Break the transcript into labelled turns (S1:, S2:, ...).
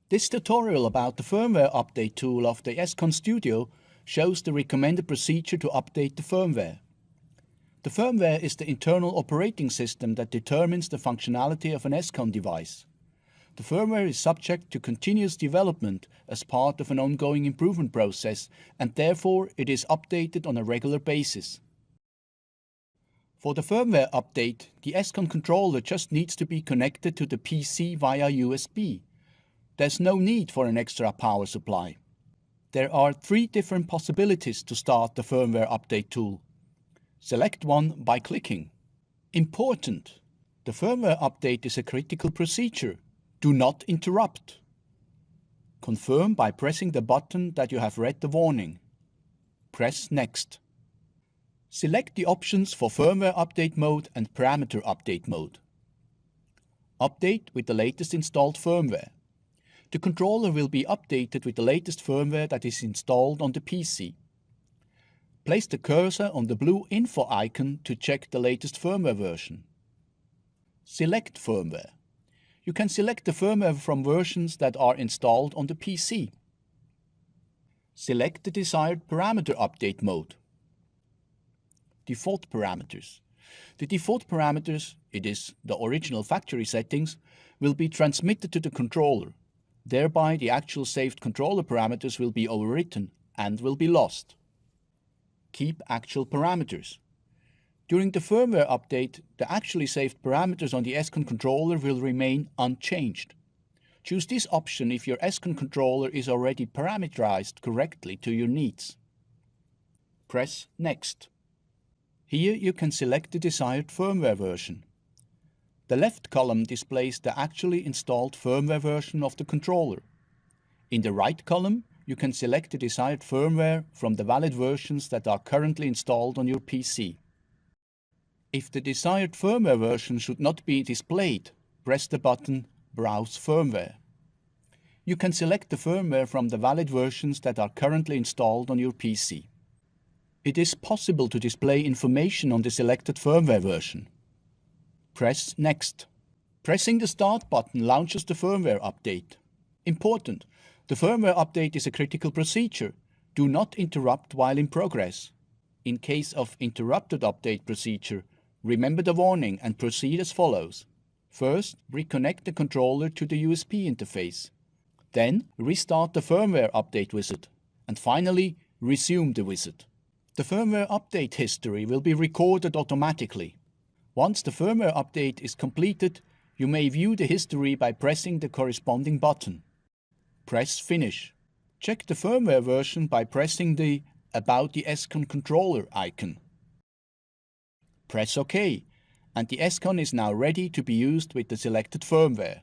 S1: This tutorial about the firmware update tool of the ESCON Studio shows the recommended procedure to update the firmware. The firmware is the internal operating system that determines the functionality of an ESCON device. The firmware is subject to continuous development as part of an ongoing improvement process, and therefore it is updated on a regular basis. For the firmware update, the ESCON controller just needs to be connected to the PC via USB. There's no need for an extra power supply. There are 3 different possibilities to start the firmware update tool. Select one by clicking. Important! The firmware update is a critical procedure. Do not interrupt. Confirm by pressing the button that you have read the warning. Press Next. Select the options for firmware update mode and parameter update mode. Update with the latest installed firmware. The controller will be updated with the latest firmware that is installed on the PC. Place the cursor on the blue info icon to check the latest firmware version. Select firmware. You can select the firmware from versions that are installed on the PC. Select the desired parameter update mode. Default parameters. The default parameters, it is the original factory settings, will be transmitted to the controller. Thereby, the actual saved controller parameters will be overwritten and will be lost. Keep actual parameters. During the firmware update, the actually saved parameters on the ESCON controller will remain unchanged. Choose this option if your ESCON controller is already parameterized correctly to your needs. Press Next. Here you can select the desired firmware version. The left column displays the actually installed firmware version of the controller. In the right column, you can select the desired firmware from the valid versions that are currently installed on your PC. If the desired firmware version should not be displayed, press the button Browse Firmware. You can select the firmware from the valid versions that are currently installed on your PC. It is possible to display information on the selected firmware version. Press Next. Pressing the Start button launches the firmware update. Important! The firmware update is a critical procedure. Do not interrupt while in progress. In case of interrupted update procedure, remember the warning and proceed as follows. First, reconnect the controller to the USB interface. Then, restart the firmware update wizard. And finally, resume the wizard. The firmware update history will be recorded automatically. Once the firmware update is completed, you may view the history by pressing the corresponding button. Press Finish. Check the firmware version by pressing the About the ESCON controller icon. Press OK, and the ESCON is now ready to be used with the selected firmware.